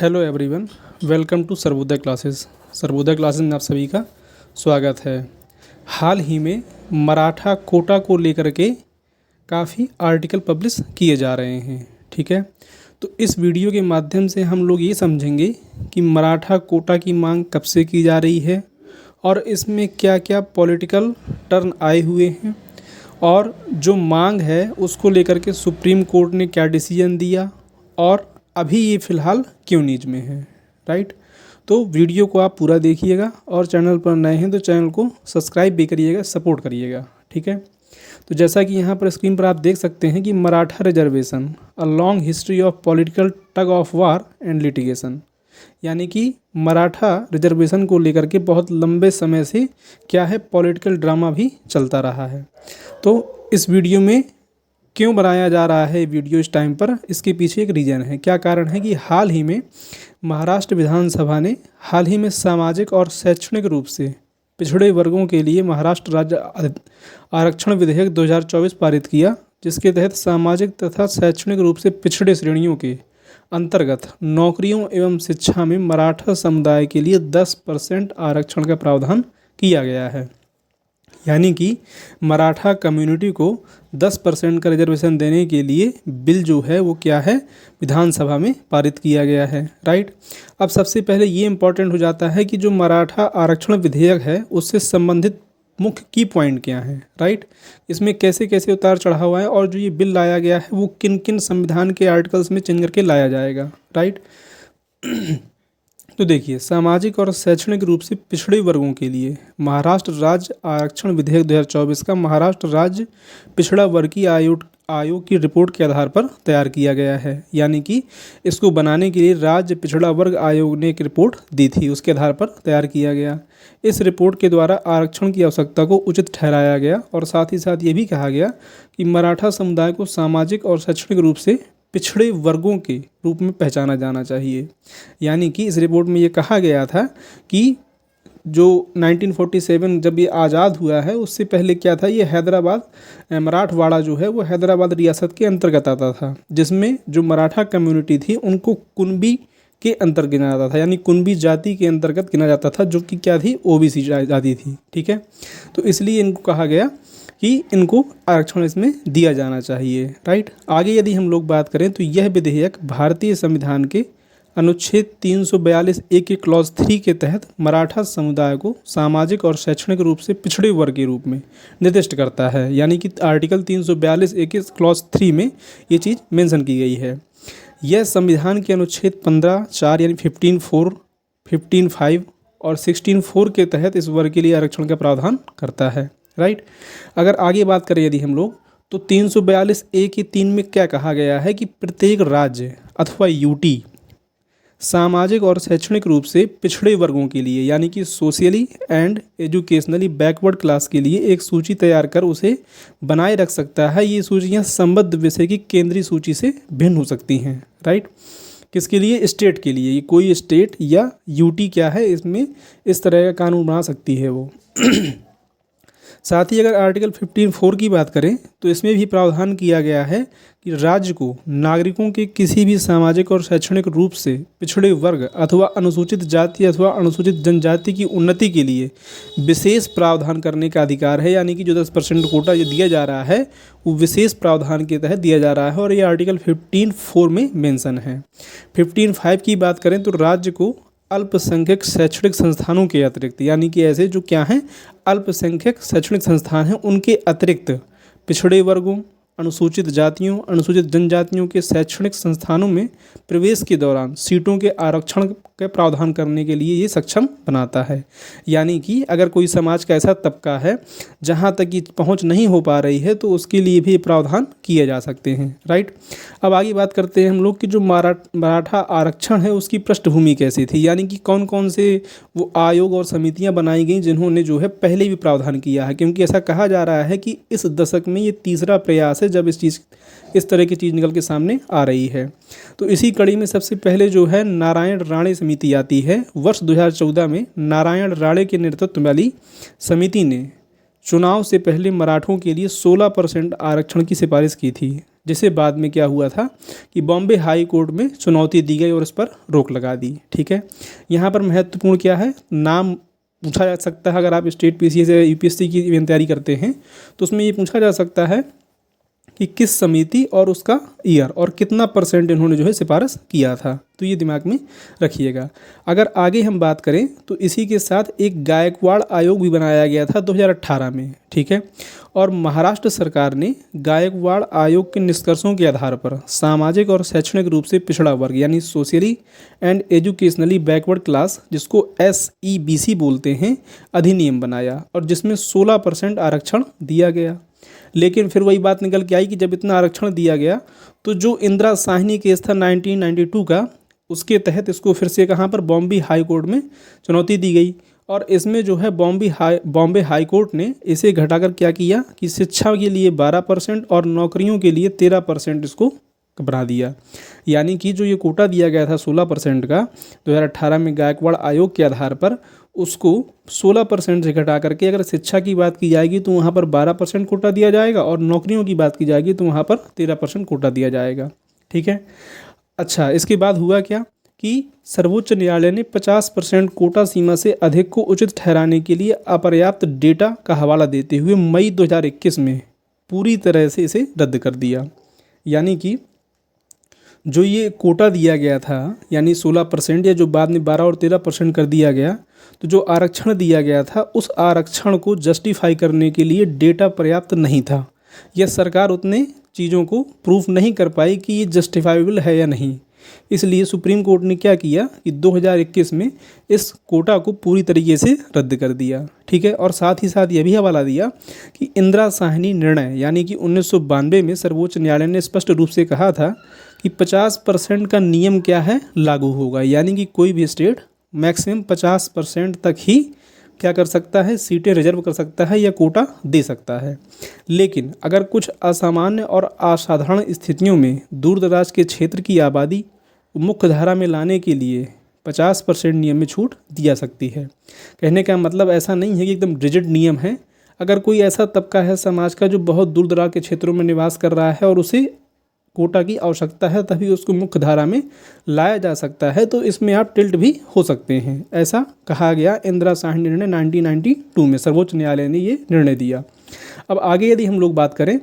Hello everyone, welcome to Sarvodaya classes. Sarvodaya classes में आप सभी का स्वागत है। हाल ही में मराठा कोटा को लेकर के काफ़ी आर्टिकल पब्लिश किए जा रहे हैं। ठीक है, तो इस वीडियो के माध्यम से हम लोग ये समझेंगे कि मराठा कोटा की मांग कब से की जा रही है और इसमें क्या क्या पॉलिटिकल टर्न आए हुए हैं और जो मांग है उसको लेकर के सुप्रीम कोर्ट ने क्या डिसीजन दिया और अभी ये फ़िलहाल क्यों न्यूज़ में है। राइट, तो वीडियो को आप पूरा देखिएगा और चैनल पर नए हैं तो चैनल को सब्सक्राइब भी करिएगा, सपोर्ट करिएगा। ठीक है, तो जैसा कि यहाँ पर स्क्रीन पर आप देख सकते हैं कि Maratha reservation a long history of political tug of war and litigation, यानी कि मराठा रिजर्वेशन को लेकर के बहुत लंबे समय से क्या है पॉलिटिकल ड्रामा भी चलता रहा है। तो इस वीडियो में क्यों बनाया जा रहा है वीडियो इस टाइम पर, इसके पीछे एक रीज़न है। क्या कारण है कि हाल ही में महाराष्ट्र विधानसभा ने हाल ही में सामाजिक और शैक्षणिक रूप से पिछड़े वर्गों के लिए महाराष्ट्र राज्य आरक्षण विधेयक 2024 पारित किया, जिसके तहत सामाजिक तथा शैक्षणिक रूप से पिछड़े श्रेणियों के अंतर्गत नौकरियों एवं शिक्षा में मराठा समुदाय के लिए 10% आरक्षण का प्रावधान किया गया है। यानी कि मराठा कम्युनिटी को 10% का रिजर्वेशन देने के लिए बिल जो है वो क्या है विधानसभा में पारित किया गया है। राइट, अब सबसे पहले ये इम्पॉर्टेंट हो जाता है कि जो मराठा आरक्षण विधेयक है उससे संबंधित मुख्य की पॉइंट क्या हैं। राइट, इसमें कैसे कैसे उतार चढ़ाव हुआ है और जो ये बिल लाया गया है वो किन किन संविधान के आर्टिकल्स में चेंज करके लाया जाएगा। राइट, तो देखिए, सामाजिक और शैक्षणिक रूप से पिछड़े वर्गों के लिए महाराष्ट्र राज्य आरक्षण विधेयक 2024 का महाराष्ट्र राज्य पिछड़ा वर्गीय आयोग की रिपोर्ट के आधार पर तैयार किया गया है। यानी कि इसको बनाने के लिए राज्य पिछड़ा वर्ग आयोग ने एक रिपोर्ट दी थी, उसके आधार पर तैयार किया गया। इस रिपोर्ट के द्वारा आरक्षण की आवश्यकता को उचित ठहराया गया और साथ ही साथ ये भी कहा गया कि मराठा समुदाय को सामाजिक और शैक्षणिक रूप से पिछड़े वर्गों के रूप में पहचाना जाना चाहिए। यानी कि इस रिपोर्ट में ये कहा गया था कि जो 1947 जब ये आज़ाद हुआ है उससे पहले क्या था, ये हैदराबाद मराठवाड़ा जो है वो हैदराबाद रियासत के अंतर्गत आता था, जिसमें जो मराठा कम्युनिटी थी उनको कुणबी के अंतर्गत गिना जाता था, यानी कुणबी जाति के अंतर्गत गिना जाता था, जो कि क्या थी ओबीसी जाति थी। ठीक है, तो इसलिए इनको कहा गया कि इनको आरक्षण इसमें दिया जाना चाहिए। राइट, आगे यदि हम लोग बात करें तो यह विधेयक भारतीय संविधान के अनुच्छेद 342A के क्लॉज 3 के तहत मराठा समुदाय को सामाजिक और शैक्षणिक रूप से पिछड़े वर्ग के रूप में निर्दिष्ट करता है। यानी कि आर्टिकल 342A के क्लॉज 3 में ये चीज़ मेंशन की गई है। यह संविधान के अनुच्छेद 15(4) यानी 15(4), 15(5) और 16(4) के तहत इस वर्ग के लिए आरक्षण का प्रावधान करता है। राइट, अगर आगे बात करें यदि हम लोग तो 342A के 3 में क्या कहा गया है कि प्रत्येक राज्य अथवा यूटी सामाजिक और शैक्षणिक रूप से पिछड़े वर्गों के लिए यानी कि socially and educationally backward class के लिए एक सूची तैयार कर उसे बनाए रख सकता है। ये सूचियाँ संबद्ध विषय की केंद्रीय सूची से भिन्न हो सकती हैं। राइट, किसके लिए? स्टेट के लिए। ये कोई स्टेट या यूटी क्या है इसमें इस तरह का कानून बना सकती है वो। साथ ही अगर आर्टिकल 15(4) की बात करें तो इसमें भी प्रावधान किया गया है कि राज्य को नागरिकों के किसी भी सामाजिक और शैक्षणिक रूप से पिछड़े वर्ग अथवा अनुसूचित जाति अथवा अनुसूचित जनजाति की उन्नति के लिए विशेष प्रावधान करने का अधिकार है। यानी कि जो 10% कोटा ये दिया जा रहा है वो विशेष प्रावधान के तहत दिया जा रहा है और ये आर्टिकल 15(4) में मेंशन है। 15(5) की बात करें तो राज्य को अल्पसंख्यक शैक्षणिक संस्थानों के अतिरिक्त, यानी कि ऐसे जो क्या हैं अल्पसंख्यक शैक्षणिक संस्थान हैं उनके अतिरिक्त पिछड़े वर्गों, अनुसूचित जातियों, अनुसूचित जनजातियों के शैक्षणिक संस्थानों में प्रवेश के दौरान सीटों के आरक्षण के प्रावधान करने के लिए ये सक्षम बनाता है। यानी कि अगर कोई समाज का ऐसा तबका है जहाँ तक ये पहुँच नहीं हो पा रही है तो उसके लिए भी प्रावधान किए जा सकते हैं। राइट, अब आगे बात करते हैं हम लोग कि जो मराठा आरक्षण है उसकी पृष्ठभूमि कैसी थी, यानी कि कौन कौन से वो आयोग और समितियां बनाई गई जिन्होंने जो है पहले भी प्रावधान किया है। क्योंकि ऐसा कहा जा रहा है कि इस दशक में ये तीसरा प्रयास है जब इस तरह की चीज़ निकल के सामने आ रही है। तो इसी कड़ी में सबसे पहले जो है नारायण राणे समिति आती है। वर्ष 2014 में नारायण राणे के नेतृत्व वाली समिति ने चुनाव से पहले मराठों के लिए 16% आरक्षण की सिफारिश की थी, जिसे बाद में क्या हुआ था कि बॉम्बे हाई कोर्ट में चुनौती दी गई और इस पर रोक लगा दी। ठीक है, यहाँ पर महत्वपूर्ण क्या है, नाम पूछा जा सकता है। अगर आप स्टेट पीसीएस या यूपीएससी की तैयारी करते हैं तो उसमें ये पूछा जा सकता है कि किस समिति और उसका ईयर और कितना % इन्होंने जो है सिफारिश किया था, तो ये दिमाग में रखिएगा। अगर आगे हम बात करें तो इसी के साथ एक गायकवाड़ आयोग भी बनाया गया था 2018 में। ठीक है, और महाराष्ट्र सरकार ने गायकवाड़ आयोग के निष्कर्षों के आधार पर सामाजिक और शैक्षणिक रूप से पिछड़ा वर्ग यानी socially and educationally backward class, जिसको SEBC बोलते हैं, अधिनियम बनाया और जिसमें 16% आरक्षण दिया गया। लेकिन फिर वही बात निकल के आई कि जब इतना आरक्षण दिया गया तो जो इंदिरा साहनी केस था 1992 का, उसके तहत इसको फिर से कहाँ पर बॉम्बे हाई कोर्ट में चुनौती दी गई और इसमें जो है बॉम्बे हाई कोर्ट ने इसे घटाकर क्या किया कि शिक्षा के लिए 12% और नौकरियों के लिए 13% इसको बना दिया। यानी कि जो ये कोटा दिया गया था 16% का 2018 में गायकवाड़ आयोग के आधार पर, उसको 16% से घटा करके अगर शिक्षा की बात की जाएगी तो वहाँ पर 12% कोटा दिया जाएगा और नौकरियों की बात की जाएगी तो वहाँ पर 13% कोटा दिया जाएगा। ठीक है, अच्छा, इसके बाद हुआ क्या कि सर्वोच्च न्यायालय ने 50% कोटा सीमा से अधिक को उचित ठहराने के लिए अपर्याप्त डेटा का हवाला देते हुए मई 2021 में पूरी तरह से इसे रद्द कर दिया। यानी कि जो ये कोटा दिया गया था यानी 16% या जो बाद में 12 और 13% कर दिया गया, तो जो आरक्षण दिया गया था उस आरक्षण को जस्टिफाई करने के लिए डेटा पर्याप्त नहीं था। यह सरकार उतने चीज़ों को प्रूफ नहीं कर पाई कि ये जस्टिफाइबल है या नहीं, इसलिए सुप्रीम कोर्ट ने क्या किया कि 2021 में इस कोटा को पूरी तरीके से रद्द कर दिया। ठीक है, और साथ ही साथ यह भी हवाला दिया कि इंदिरा साहनी निर्णय यानी कि 1992 में सर्वोच्च न्यायालय ने स्पष्ट रूप से कहा था कि 50% का नियम क्या है, लागू होगा। यानी कि कोई भी स्टेट मैक्सिमम 50% तक ही क्या कर सकता है, सीटें रिजर्व कर सकता है या कोटा दे सकता है। लेकिन अगर कुछ असामान्य और असाधारण स्थितियों में दूर दराज के क्षेत्र की आबादी मुख्य धारा में लाने के लिए 50% नियम में छूट दी जा सकती है। कहने का मतलब ऐसा नहीं है कि एकदम रिजिड नियम है। अगर कोई ऐसा तबका है समाज का जो बहुत दूर दराज के क्षेत्रों में निवास कर रहा है और उसे कोटा की आवश्यकता है, तभी उसको मुख्य धारा में लाया जा सकता है, तो इसमें आप टिल्ट भी हो सकते हैं। ऐसा कहा गया इंदिरा साहनी निर्णय 1992 में सर्वोच्च न्यायालय ने ये निर्णय दिया। अब आगे यदि हम लोग बात करें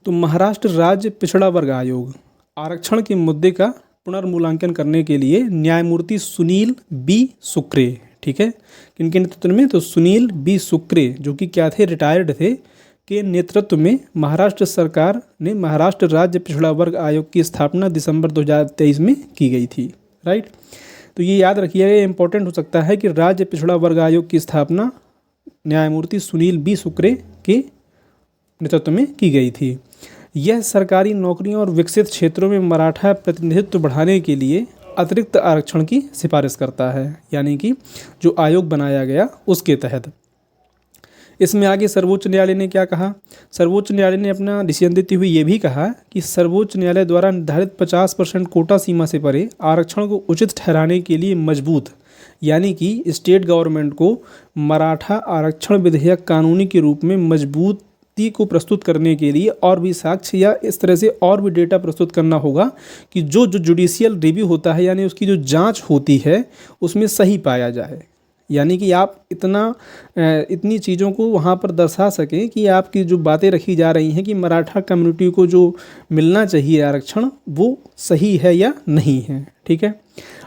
तो महाराष्ट्र राज्य पिछड़ा वर्ग आयोग आरक्षण के मुद्दे का पुनर्मूल्यांकन करने के लिए न्यायमूर्ति सुनील बी सुक्रे, ठीक है, किनके नेतृत्व में, तो सुनील बी सुक्रे जो कि क्या थे, रिटायर्ड थे, के नेतृत्व में महाराष्ट्र सरकार ने महाराष्ट्र राज्य पिछड़ा वर्ग आयोग की स्थापना दिसंबर 2023 में की गई थी। राइट, तो ये याद रखिएगा, ये इंपॉर्टेंट हो सकता है कि राज्य पिछड़ा वर्ग आयोग की स्थापना न्यायमूर्ति सुनील बी सुक्रे के नेतृत्व में की गई थी। यह सरकारी नौकरियों और विकसित क्षेत्रों में मराठा प्रतिनिधित्व बढ़ाने के लिए अतिरिक्त आरक्षण की सिफारिश करता है। यानी कि जो आयोग बनाया गया उसके तहत। इसमें आगे सर्वोच्च न्यायालय ने क्या कहा, सर्वोच्च न्यायालय ने अपना डिसीजन देते हुए ये भी कहा कि सर्वोच्च न्यायालय द्वारा निर्धारित 50% कोटा सीमा से परे आरक्षण को उचित ठहराने के लिए मजबूत, यानी कि स्टेट गवर्नमेंट को मराठा आरक्षण विधेयक कानूनी के रूप में मजबूती को प्रस्तुत करने के लिए और भी साक्ष्य या इस तरह से और भी डेटा प्रस्तुत करना होगा कि जो जुडिशियल रिव्यू होता है यानी उसकी जो जाँच होती है उसमें सही पाया जाए। यानी कि आप इतनी चीज़ों को वहाँ पर दर्शा सकें कि आपकी जो बातें रखी जा रही हैं कि मराठा कम्युनिटी को जो मिलना चाहिए आरक्षण वो सही है या नहीं है। ठीक है,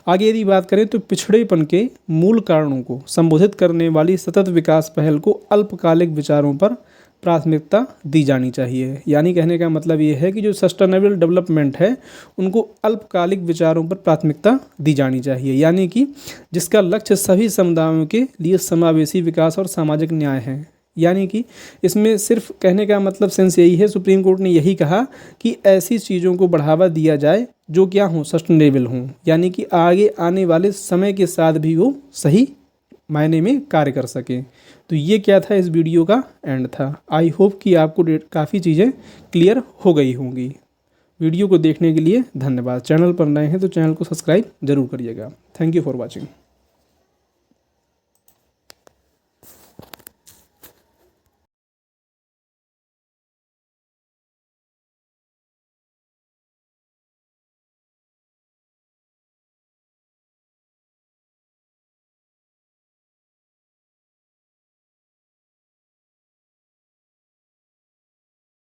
आगे यदि बात करें तो पिछड़ेपन के मूल कारणों को संबोधित करने वाली सतत विकास पहल को अल्पकालिक विचारों पर प्राथमिकता दी जानी चाहिए। यानी कहने का मतलब ये है कि जो सस्टेनेबल डेवलपमेंट है उनको अल्पकालिक विचारों पर प्राथमिकता दी जानी चाहिए, यानी कि जिसका लक्ष्य सभी समुदायों के लिए समावेशी विकास और सामाजिक न्याय है। यानी कि इसमें सिर्फ कहने का मतलब सेंस यही है, सुप्रीम कोर्ट ने यही कहा कि ऐसी चीज़ों को बढ़ावा दिया जाए जो क्या हों, सस्टेनेबल हों, यानी कि आगे आने वाले समय के साथ भी वो सही मायने में कार्य कर सकें। तो ये क्या था, इस वीडियो का एंड था। आई होप कि आपको काफ़ी चीज़ें क्लियर हो गई होंगी। वीडियो को देखने के लिए धन्यवाद। चैनल पर नए हैं तो चैनल को सब्सक्राइब जरूर करिएगा। Thank you for watching.